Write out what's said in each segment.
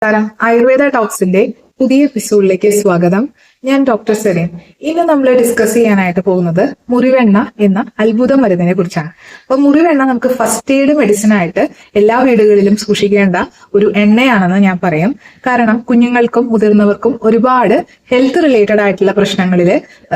നമസ്കാരം. ആയുർവേദ ടോക്സിന്റെ പുതിയ എപ്പിസോഡിലേക്ക് സ്വാഗതം. ഞാൻ ഡോക്ടർ സെറീൻ. ഇന്ന് നമ്മൾ ഡിസ്കസ് ചെയ്യാനായിട്ട് പോകുന്നത് മുറിവെണ്ണ എന്ന അത്ഭുത മരുന്നിനെ കുറിച്ചാണ്. അപ്പൊ മുറിവെണ്ണ നമുക്ക് ഫസ്റ്റ് എയ്ഡ് മെഡിസിൻ ആയിട്ട് എല്ലാ വീടുകളിലും സൂക്ഷിക്കേണ്ട ഒരു എണ്ണയാണെന്ന് ഞാൻ പറയും. കാരണം കുഞ്ഞുങ്ങൾക്കും മുതിർന്നവർക്കും ഒരുപാട് ഹെൽത്ത് റിലേറ്റഡ് ആയിട്ടുള്ള പ്രശ്നങ്ങളിൽ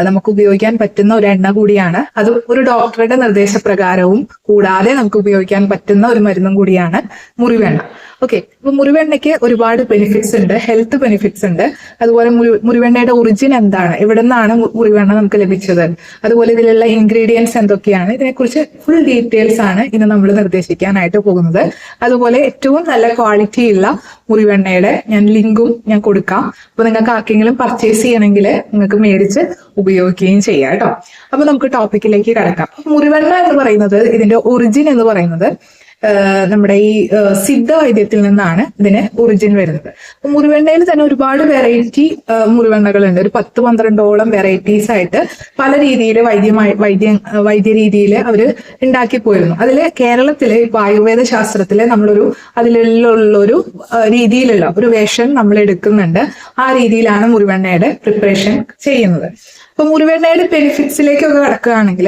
നമുക്ക് ഉപയോഗിക്കാൻ പറ്റുന്ന ഒരു എണ്ണ കൂടിയാണ്. അത് ഒരു ഡോക്ടറുടെ നിർദ്ദേശപ്രകാരവും കൂടാതെ നമുക്ക് ഉപയോഗിക്കാൻ പറ്റുന്ന ഒരു മരുന്നും കൂടിയാണ് മുറിവെണ്ണ. ഓക്കെ, അപ്പൊ മുറിവെണ്ണയ്ക്ക് ഒരുപാട് ബെനിഫിറ്റ്സ് ഉണ്ട്, ഹെൽത്ത് ബെനിഫിറ്റ്സ് ഉണ്ട്. അതുപോലെ മുറിവെണ്ണയുടെ ഒറിജിൻ എന്താണ്, എവിടെ നിന്നാണ് മുറിവെണ്ണ നമുക്ക് ലഭിച്ചത്, അതുപോലെ ഇതിലുള്ള ഇൻഗ്രീഡിയൻസ് എന്തൊക്കെയാണ്, ഇതിനെക്കുറിച്ച് ഫുൾ ഡീറ്റെയിൽസ് ആണ് ഇന്ന് നമ്മൾ നിർദ്ദേശിക്കാനായിട്ട് പോകുന്നത്. അതുപോലെ ഏറ്റവും നല്ല ക്വാളിറ്റി ഉള്ള മുറിവെണ്ണയുടെ ഞാൻ ലിങ്കും ഞാൻ കൊടുക്കാം. അപ്പൊ നിങ്ങൾക്ക് ആർക്കെങ്കിലും പർച്ചേസ് ചെയ്യണമെങ്കിൽ നിങ്ങൾക്ക് മേടിച്ച് ഉപയോഗിക്കുകയും ചെയ്യാം കേട്ടോ. അപ്പൊ നമുക്ക് ടോപ്പിക്കിലേക്ക് കടക്കാം. മുറിവെണ്ണ എന്ന് പറയുന്നത്, ഇതിന്റെ ഒറിജിൻ എന്ന് പറയുന്നത് നമ്മുടെ ഈ സിദ്ധ വൈദ്യത്തിൽ നിന്നാണ് ഇതിന് ഒറിജിൻ വരുന്നത്. അപ്പൊ മുറിവെണ്ണയിൽ തന്നെ ഒരുപാട് വെറൈറ്റി മുറിവെണ്ണകളുണ്ട്. ഒരു 10-12ഓളം വെറൈറ്റീസ് ആയിട്ട് പല രീതിയിൽ വൈദ്യ രീതിയിൽ അവര് ഉണ്ടാക്കി പോയിരുന്നു. അതില് കേരളത്തില് ഇപ്പൊ ആയുർവേദ ശാസ്ത്രത്തില് നമ്മളൊരു അതിലുള്ളൊരു രീതിയിലുള്ള ഒരു വേഷം നമ്മൾ എടുക്കുന്നുണ്ട്. ആ രീതിയിലാണ് മുറിവെണ്ണയുടെ പ്രിപ്പറേഷൻ ചെയ്യുന്നത്. അപ്പൊ മുറിവെണ്ണയുടെ ബെനിഫിറ്റ്സിലേക്കൊക്കെ കടക്കുകയാണെങ്കിൽ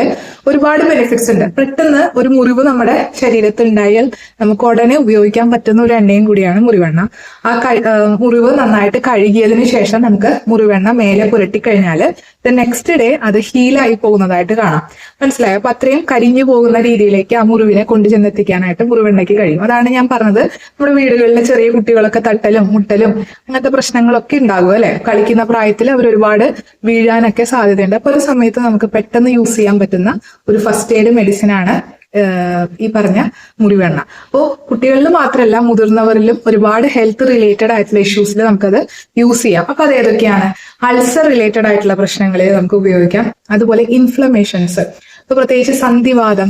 ഒരുപാട് ബെനിഫിറ്റ്സ് ഉണ്ട്. പെട്ടെന്ന് ഒരു മുറിവ് നമ്മുടെ ശരീരത്തിൽ ഉണ്ടായാൽ നമുക്ക് ഉടനെ ഉപയോഗിക്കാൻ പറ്റുന്ന ഒരു എണ്ണയും കൂടിയാണ് മുറിവെണ്ണ. ആ മുറിവ് നന്നായിട്ട് കഴുകിയതിന് ശേഷം നമുക്ക് മുറിവെണ്ണ മേലെ പുരട്ടിക്കഴിഞ്ഞാൽ നെക്സ്റ്റ് ഡേ അത് ഹീലായി പോകുന്നതായിട്ട് കാണാം. മനസ്സിലായോ? അപ്പൊ അത്രയും കരിഞ്ഞു പോകുന്ന രീതിയിലേക്ക് ആ മുറിവിനെ കൊണ്ടു ചെന്നെത്തിക്കാനായിട്ട് മുറിവെണ്ണയ്ക്ക് കഴിയും. അതാണ് ഞാൻ പറഞ്ഞത്, നമ്മുടെ വീടുകളിലെ ചെറിയ കുട്ടികളൊക്കെ തട്ടലും മുട്ടലും അങ്ങനത്തെ പ്രശ്നങ്ങളൊക്കെ ഉണ്ടാകും അല്ലെ. കളിക്കുന്ന പ്രായത്തിൽ അവർ ഒരുപാട് വീഴാനൊക്കെ സാധ്യതയുണ്ട്. അപ്പൊ ഒരു സമയത്ത് നമുക്ക് പെട്ടെന്ന് യൂസ് ചെയ്യാൻ പറ്റുന്ന ഒരു ഫസ്റ്റ് എയ്ഡ് മെഡിസിൻ ആണ് ഈ പറഞ്ഞ മുറിവെണ്ണ. അപ്പോൾ കുട്ടികളിൽ മാത്രമല്ല മുതിർന്നവരിലും ഒരുപാട് ഹെൽത്ത് റിലേറ്റഡ് ആയിട്ടുള്ള ഇഷ്യൂസിൽ നമുക്കത് യൂസ് ചെയ്യാം. അപ്പൊ അത് ഏതൊക്കെയാണ്? അൾസർ റിലേറ്റഡ് ആയിട്ടുള്ള പ്രശ്നങ്ങളിൽ നമുക്ക് ഉപയോഗിക്കാം. അതുപോലെ ഇൻഫ്ലമേഷൻസ്, ഇപ്പൊ പ്രത്യേകിച്ച് സന്ധിവാദം,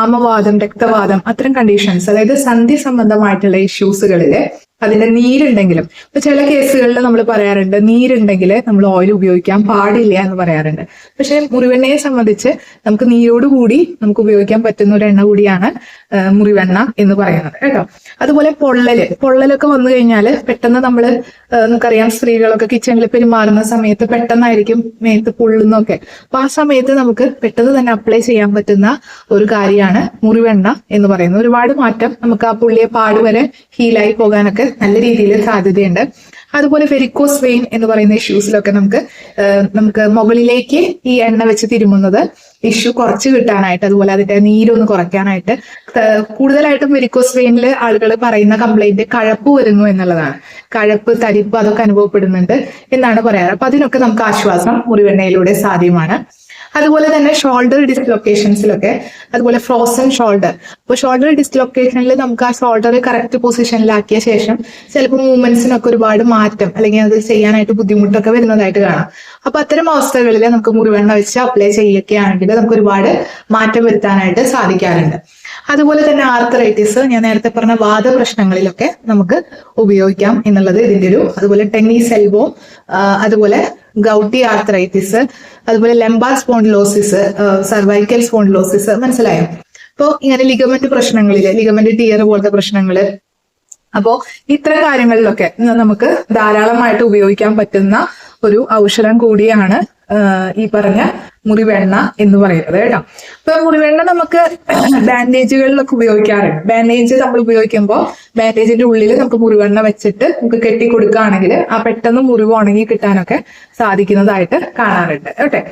ആമവാദം, രക്തവാദം, അത്തരം കണ്ടീഷൻസ്, അതായത് സന്ധി സംബന്ധമായിട്ടുള്ള ഇഷ്യൂസുകളിൽ അതിന്റെ നീരുണ്ടെങ്കിലും, ഇപ്പൊ ചില കേസുകളിൽ നമ്മൾ പറയാറുണ്ട് നീരുണ്ടെങ്കിൽ നമ്മൾ ഓയിൽ ഉപയോഗിക്കാൻ പാടില്ല എന്ന് പറയാറുണ്ട്. പക്ഷെ മുറിവെണ്ണയെ സംബന്ധിച്ച് നമുക്ക് നീരോടുകൂടി നമുക്ക് ഉപയോഗിക്കാൻ പറ്റുന്ന ഒരു എണ്ണ കൂടിയാണ് മുറിവെണ്ണ എന്ന് പറയുന്നത് കേട്ടോ. അതുപോലെ പൊള്ളലൊക്കെ വന്നു കഴിഞ്ഞാൽ പെട്ടെന്ന് നമുക്കറിയാം, സ്ത്രീകളൊക്കെ കിച്ചണിൽ പെരുമാറുന്ന സമയത്ത് പെട്ടെന്നായിരിക്കും മേത്ത് പൊള്ളുന്നൊക്കെ. അപ്പൊ ആ സമയത്ത് നമുക്ക് പെട്ടെന്ന് തന്നെ അപ്ലൈ ചെയ്യാൻ പറ്റുന്ന ഒരു കാര്യമാണ് മുറിവെണ്ണ എന്ന് പറയുന്നത്. ഒരുപാട് മാറ്റം നമുക്ക് ആ പുള്ളിയെ പാടുവരെ ഹീലായി പോകാനൊക്കെ നല്ല രീതിയിൽ സാധ്യതയുണ്ട്. അതുപോലെ വെരിക്കോസ് വെയിൻ എന്ന് പറയുന്ന ഇഷ്യൂസിലൊക്കെ നമുക്ക് മുകളിലേക്ക് ഈ എണ്ണ വെച്ച് തിരുമുന്നത് ഇഷ്യൂ കുറച്ച് കിട്ടാനായിട്ട്, അതുപോലെ അതിന്റെ നീരൊന്ന് കുറയ്ക്കാനായിട്ട്. കൂടുതലായിട്ടും വെരിക്കോസ് വെയിനിൽ ആളുകൾ പറയുന്ന കംപ്ലൈന്റ് കഴപ്പ് വരുന്നു എന്നുള്ളതാണ്. കഴപ്പ്, തരിപ്പ് അതൊക്കെ അനുഭവപ്പെടുന്നുണ്ട് എന്നാണ് പറയാറ്. അപ്പൊ അതിനൊക്കെ നമുക്ക് ആശ്വാസം മുറിവെണ്ണയിലൂടെ സാധ്യമാണ്. അതുപോലെ തന്നെ ഷോൾഡർ ഡിസ്ലൊക്കേഷൻസിലൊക്കെ, അതുപോലെ ഫ്രോസൺ ഷോൾഡർ. അപ്പോൾ ഷോൾഡർ ഡിസ്ലൊക്കേഷനിൽ നമുക്ക് ആ ഷോൾഡർ കറക്റ്റ് പൊസിഷനിലാക്കിയ ശേഷം ചിലപ്പോൾ മൂവ്മെന്റ്സിനൊക്കെ ഒരുപാട് മാറ്റം അല്ലെങ്കിൽ അത് ചെയ്യാനായിട്ട് ബുദ്ധിമുട്ടൊക്കെ വരുന്നതായിട്ട് കാണാം. അപ്പൊ അത്തരം അവസ്ഥകളിൽ നമുക്ക് മുറിവെണ്ണ വെച്ച് അപ്ലൈ ചെയ്യുകയാണെങ്കിൽ നമുക്ക് ഒരുപാട് മാറ്റം വരുത്താനായിട്ട് സാധിക്കാറുണ്ട്. അതുപോലെ തന്നെ ആർത്തറൈറ്റിസ്, ഞാൻ നേരത്തെ പറഞ്ഞ വാദപ്രശ്നങ്ങളിലൊക്കെ നമുക്ക് ഉപയോഗിക്കാം എന്നുള്ളത് ഇതിന്റെ അതുപോലെ ടെന്നീസ് എൽബോ, അതുപോലെ ഗൗട്ടി ആർത്തറൈറ്റിസ്, അതുപോലെ ലെംബാർ സ്പോണ്ടിലോസിസ്, സർവൈക്കൽ സ്പോണ്ടിലോസിസ്. മനസ്സിലായോ? അപ്പോ ഇങ്ങനെ ലിഗമെന്റ് പ്രശ്നങ്ങളില്, ലിഗമെന്റ് ടിയർ പോലത്തെ പ്രശ്നങ്ങള്, അപ്പോ ഇത്തരം കാര്യങ്ങളിലൊക്കെ നമുക്ക് ധാരാളമായിട്ട് ഉപയോഗിക്കാൻ പറ്റുന്ന ഒരു ഔഷധം കൂടിയാണ് ഈ പറഞ്ഞ മുറിവെണ്ണ എന്ന് പറയുന്നത് കേട്ടോ. ഇപ്പൊ മുറിവെണ്ണ നമുക്ക് ബാൻഡേജുകളിലൊക്കെ ഉപയോഗിക്കാറുണ്ട്. ബാൻഡേജ് നമ്മൾ ഉപയോഗിക്കുമ്പോൾ ബാൻഡേജിന്റെ ഉള്ളിൽ നമുക്ക് മുറിവെണ്ണ വെച്ചിട്ട് നമുക്ക് കെട്ടി കൊടുക്കുകയാണെങ്കിൽ ആ പെട്ടെന്ന് മുറിവ് ഉണങ്ങി കിട്ടാനൊക്കെ സാധിക്കുന്നതായിട്ട് കാണാറുണ്ട് കേട്ടെ.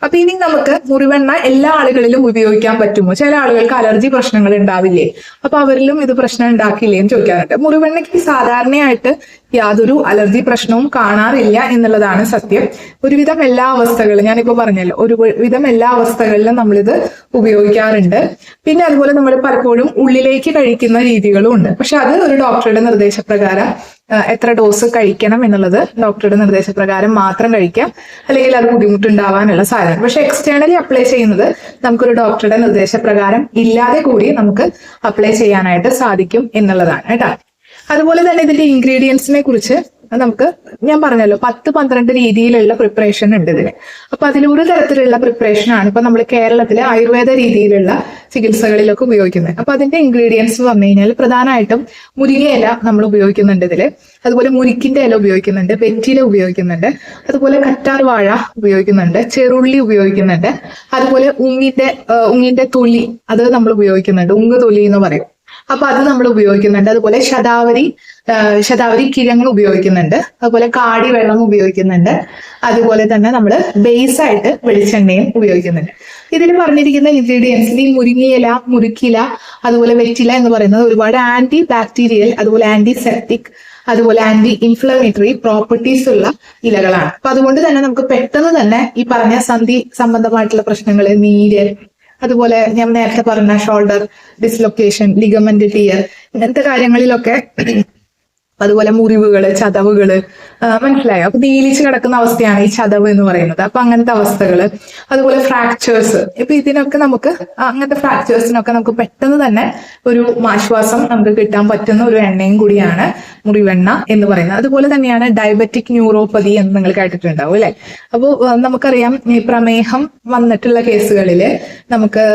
അപ്പൊ ഇനി നമുക്ക് മുറിവെണ്ണ എല്ലാ ആളുകളിലും ഉപയോഗിക്കാൻ പറ്റുമോ? ചില ആളുകൾക്ക് അലർജി പ്രശ്നങ്ങൾ ഉണ്ടാവില്ലേ, അപ്പൊ അവരിലും ഇത് പ്രശ്നം ഉണ്ടാക്കില്ലേ എന്ന് ചോദിക്കാറുണ്ട്. മുറിവെണ്ണയ്ക്ക് സാധാരണയായിട്ട് യാതൊരു അലർജി പ്രശ്നവും കാണാറില്ല എന്നുള്ളതാണ് സത്യം. ഒരുവിധം എല്ലാ അവസ്ഥകളിലും, ഞാനിപ്പോ പറഞ്ഞല്ലോ, ഒരുവിധം എല്ലാ അവസ്ഥകളിലും നമ്മളിത് ഉപയോഗിക്കാറുണ്ട്. പിന്നെ അതുപോലെ നമ്മൾ പലപ്പോഴും ഉള്ളിലേക്ക് കഴിക്കുന്ന രീതികളും ഉണ്ട്. പക്ഷെ അത് ഒരു ഡോക്ടറുടെ നിർദ്ദേശപ്രകാരം എത്ര ഡോസ് കഴിക്കണം എന്നുള്ളത് ഡോക്ടറുടെ നിർദ്ദേശപ്രകാരം മാത്രം കഴിക്കാം, അല്ലെങ്കിൽ അത് ബുദ്ധിമുട്ടുണ്ടാവാനുള്ള സാധ്യത. പക്ഷെ എക്സ്റ്റേണലി അപ്ലൈ ചെയ്യുന്നത് നമുക്കൊരു ഡോക്ടറുടെ നിർദ്ദേശപ്രകാരം ഇല്ലാതെ കൂടി നമുക്ക് അപ്ലൈ ചെയ്യാനായിട്ട് സാധിക്കും എന്നുള്ളതാണ് കേട്ടോ. അതുപോലെ തന്നെ ഇതിന്റെ ഇൻഗ്രീഡിയൻസിനെ കുറിച്ച് നമുക്ക് ഞാൻ പറഞ്ഞല്ലോ 10-12 രീതിയിലുള്ള പ്രിപ്പറേഷൻ ഉണ്ട് ഇതിന്. അപ്പൊ അതിലൊരു തരത്തിലുള്ള പ്രിപ്പറേഷൻ ആണ് ഇപ്പൊ നമ്മൾ കേരളത്തിലെ ആയുർവേദ രീതിയിലുള്ള ചികിത്സകളിലൊക്കെ ഉപയോഗിക്കുന്നത്. അപ്പൊ അതിന്റെ ഇൻഗ്രീഡിയൻസ് എന്ന് പറഞ്ഞു കഴിഞ്ഞാൽ പ്രധാനമായിട്ടും മുരിങ്ങയില നമ്മൾ ഉപയോഗിക്കുന്നുണ്ട് ഇതില്, അതുപോലെ മുരിക്കിന്റെ ഇല ഉപയോഗിക്കുന്നുണ്ട്, വെറ്റില ഉപയോഗിക്കുന്നുണ്ട്, അതുപോലെ കറ്റാർ വാഴ ഉപയോഗിക്കുന്നുണ്ട്, ചെറുള്ളി ഉപയോഗിക്കുന്നുണ്ട്, അതുപോലെ ഉങ്ങിന്റെ തൊലി അത് നമ്മൾ ഉപയോഗിക്കുന്നുണ്ട്, ഉങ്ങ് തൊലി എന്ന് പറയും. അപ്പൊ അത് നമ്മൾ ഉപയോഗിക്കുന്നുണ്ട്. അതുപോലെ ശതാവരി കിഴങ്ങ് ഉപയോഗിക്കുന്നുണ്ട്, അതുപോലെ കാടി വെള്ളം ഉപയോഗിക്കുന്നുണ്ട്, അതുപോലെ തന്നെ നമ്മൾ ബേസ് ആയിട്ട് വെളിച്ചെണ്ണയും ഉപയോഗിക്കുന്നുണ്ട്. ഇതിൽ പറഞ്ഞിരിക്കുന്ന ഇൻഗ്രീഡിയൻസിൽ ഈ മുരിങ്ങയില, മുരിക്കില, അതുപോലെ വെറ്റില എന്ന് പറയുന്നത് ഒരുപാട് ആന്റി ബാക്ടീരിയൽ, അതുപോലെ ആന്റിസെപ്റ്റിക്, അതുപോലെ ആന്റി ഇൻഫ്ലമേറ്ററി പ്രോപ്പർട്ടീസ് ഉള്ള ഇലകളാണ്. അപ്പൊ അതുകൊണ്ട് തന്നെ നമുക്ക് പെട്ടെന്ന് തന്നെ ഈ പറഞ്ഞ സന്ധി സംബന്ധമായിട്ടുള്ള പ്രശ്നങ്ങൾ, നീര്, അതുപോലെ ഞാൻ നേരത്തെ പറഞ്ഞ ഷോൾഡർ ഡിസ്ലൊക്കേഷൻ, ലിഗമെന്റ് ടിയർ, ഇങ്ങനത്തെ കാര്യങ്ങളിലൊക്കെ, അതുപോലെ മുറിവുകള്, ചതവുകള്, മനസ്സിലായോ? അപ്പൊ നീലിച്ച് കിടക്കുന്ന അവസ്ഥയാണ് ഈ ചതവ് എന്ന് പറയുന്നത്. അപ്പൊ അങ്ങനത്തെ അവസ്ഥകള്, അതുപോലെ ഫ്രാക്ചേഴ്സ്, ഇപ്പൊ ഇതിനൊക്കെ നമുക്ക് അങ്ങനത്തെ ഫ്രാക്ചേഴ്സിനൊക്കെ നമുക്ക് പെട്ടെന്ന് തന്നെ ഒരു ആശ്വാസം നമുക്ക് കിട്ടാൻ പറ്റുന്ന ഒരു എണ്ണയും കൂടിയാണ് മുറിവെണ്ണ എന്ന് പറയുന്നത്. അതുപോലെ തന്നെയാണ് ഡയബറ്റിക് ന്യൂറോപ്പതി എന്ന് നിങ്ങൾ കേട്ടിട്ടുണ്ടാവും അല്ലെ? അപ്പോൾ നമുക്കറിയാം ഈ പ്രമേഹം വന്നിട്ടുള്ള കേസുകളിൽ നമുക്ക്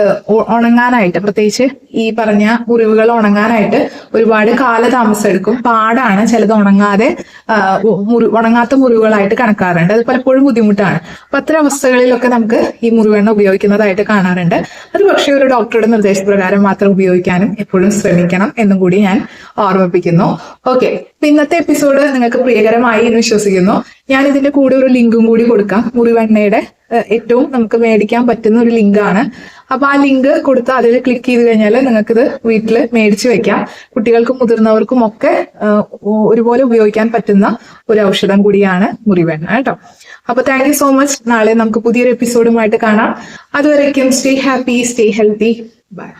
ഉണങ്ങാനായിട്ട്, പ്രത്യേകിച്ച് ഈ പറഞ്ഞ മുറിവുകൾ ഉണങ്ങാനായിട്ട് ഒരുപാട് കാലതാമസം എടുക്കും. പാടാണ്, ചിലത് ഉണങ്ങാത്ത മുറിവുകളായിട്ട് കണക്കാറുണ്ട്. അത് പലപ്പോഴും ബുദ്ധിമുട്ടാണ്. അപ്പൊ അത്തരം അവസ്ഥകളിലൊക്കെ നമുക്ക് ഈ മുറിവെണ്ണ ഉപയോഗിക്കുന്നതായിട്ട് കാണാറുണ്ട്. അത് പക്ഷേ ഒരു ഡോക്ടറുടെ നിർദ്ദേശപ്രകാരം മാത്രം ഉപയോഗിക്കാനും എപ്പോഴും ശ്രമിക്കണം എന്നും കൂടി ഞാൻ ഓർമ്മിപ്പിക്കുന്നു. ഓക്കെ, ഇന്നത്തെ എപ്പിസോഡ് നിങ്ങൾക്ക് പ്രിയകരമായി എന്ന് വിശ്വസിക്കുന്നു. ഞാൻ ഇതിന്റെ കൂടെ ഒരു ലിങ്കും കൂടി കൊടുക്കാം. മുറിവെണ്ണയുടെ ഏറ്റവും നമുക്ക് മേടിക്കാൻ പറ്റുന്ന ഒരു ലിങ്കാണ്. അപ്പൊ ആ ലിങ്ക് കൊടുത്ത് അതിൽ ക്ലിക്ക് ചെയ്ത് കഴിഞ്ഞാൽ നിങ്ങൾക്കിത് വീട്ടിൽ മേടിച്ചു വെക്കാം. കുട്ടികൾക്കും മുതിർന്നവർക്കും ഒക്കെ ഒരുപോലെ ഉപയോഗിക്കാൻ പറ്റുന്ന ഒരു ഔഷധം കൂടിയാണ് മുറിവെണ്ണ കേട്ടോ. അപ്പൊ താങ്ക് യു സോ മച്ച്. നാളെ നമുക്ക് പുതിയൊരു എപ്പിസോഡുമായിട്ട് കാണാം. അതുവരേക്കും stay happy, stay healthy, by.